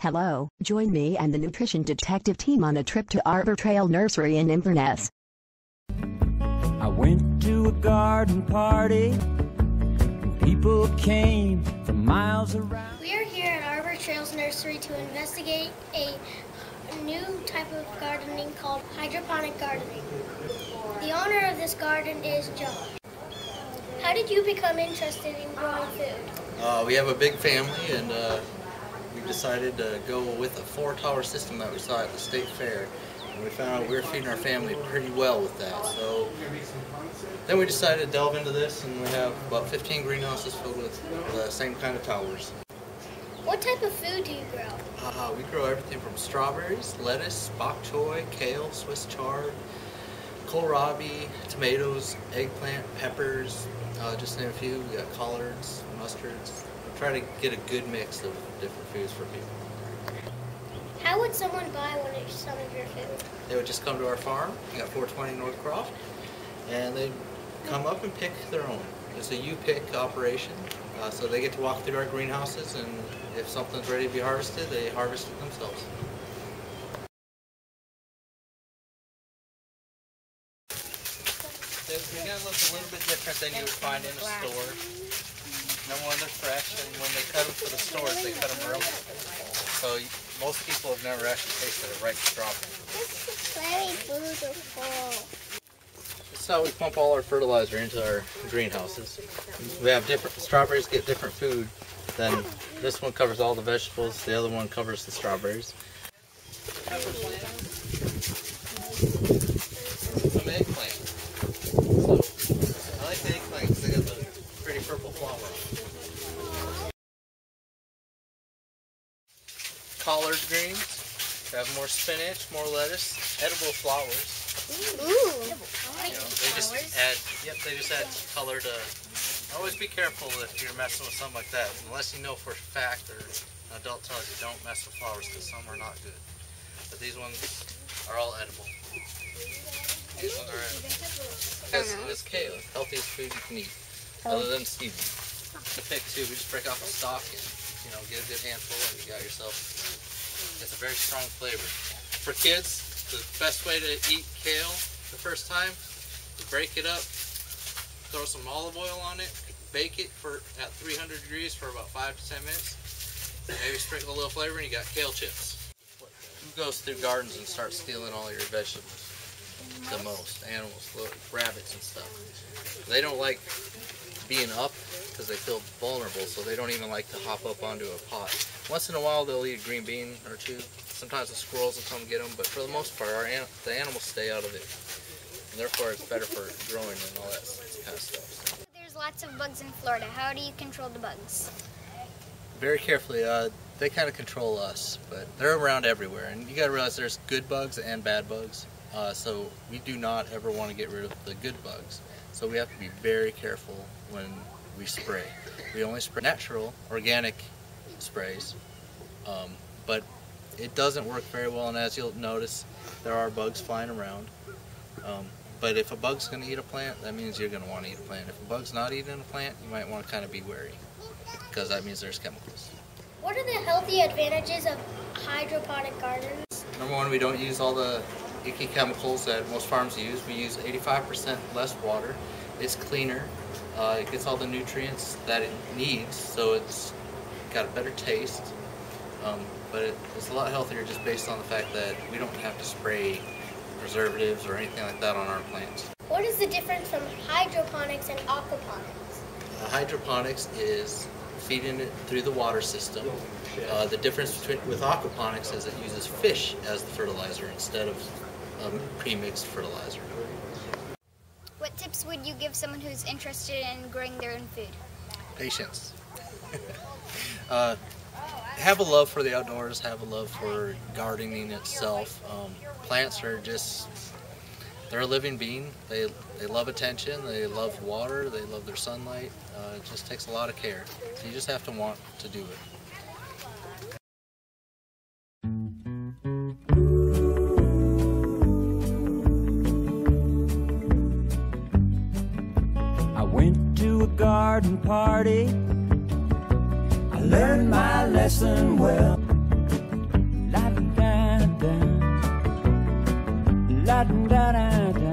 Hello, join me and the Nutrition Detective team on a trip to Arbor Trail Nursery in Inverness. I went to a garden party and people came from miles around. We are here at Arbor Trails Nursery to investigate a new type of gardening called hydroponic gardening. The owner of this garden is Josh. How did you become interested in growing food? We have a big family, and we decided to go with a 4-tower system that we saw at the state fair. And we found out we were feeding our family pretty well with that. So then we decided to delve into this, and we have about 15 greenhouses filled with the same kind of towers. What type of food do you grow? We grow everything from strawberries, lettuce, bok choy, kale, Swiss chard, kohlrabi, tomatoes, eggplant, peppers, just to name a few. We got collards, mustards. We try to get a good mix of different foods for people. How would someone buy some of your food? They would just come to our farm. We got 420 North Croft, and they'd come up and pick their own. It's a you-pick operation, so they get to walk through our greenhouses, and if something's ready to be harvested, they harvest it themselves. They're going to look a little bit different than you would find in a store. Number one, they're fresh, and when they cut them for the stores, they cut them early. So most people have never actually tasted a ripe strawberry. This is very beautiful. This is how we pump all our fertilizer into our greenhouses. We have different strawberries get different food. Then this one covers all the vegetables. The other one covers the strawberries. Some eggplant. So I like the eggplant because they got the pretty purple flower. Collard greens. We have more spinach, more lettuce, edible flowers. Ooh. They just add color to. Always be careful if you're messing with something like that, unless you know for a fact or an adult tells you don't mess with flowers because some are not good. But these ones are all edible. These ones are edible. Because it's kale, healthiest food you can eat, other than stevia. The pick too, we just break off a stalk and get a good handful, and you got yourself. It's a very strong flavor. For kids, the best way to eat kale the first time is break it up, throw some olive oil on it, bake it at 300 degrees for about 5 to 10 minutes. Maybe sprinkle a little flavor and you got kale chips. Who goes through gardens and starts stealing all your vegetables? The most. Animals, rabbits and stuff. They don't like being up because they feel vulnerable, so they don't even like to hop up onto a pot. Once in a while they'll eat a green bean or two. Sometimes the squirrels will come get them, but for the most part the animals stay out of it. And therefore it's better for growing and all that kind of stuff. There's lots of bugs in Florida. How do you control the bugs? Very carefully. They kind of control us, but they're around everywhere. And you got to realize there's good bugs and bad bugs. So we do not ever want to get rid of the good bugs. So we have to be very careful when we spray. We only spray natural, organic sprays, but it doesn't work very well. And as you'll notice, there are bugs flying around. But if a bug's going to eat a plant, that means you're going to want to eat a plant. If a bug's not eating a plant, you might want to kind of be wary, because that means there's chemicals. What are the healthy advantages of hydroponic gardens? Number one, we don't use all the icky chemicals that most farms use. We use 85% less water. It's cleaner. It gets all the nutrients that it needs, so it's got a better taste. But it's a lot healthier just based on the fact that we don't have to spray preservatives or anything like that on our plants. What is the difference from hydroponics and aquaponics? Hydroponics is feeding it through the water system. The difference with aquaponics is it uses fish as the fertilizer instead of pre-mixed fertilizer. What tips would you give someone who's interested in growing their own food? Patience. Have a love for the outdoors, have a love for gardening itself. Plants are they're a living being. They love attention, they love water, they love their sunlight. It just takes a lot of care. So you just have to want to do it. I went to a garden party. I learned my lesson well. da da da da.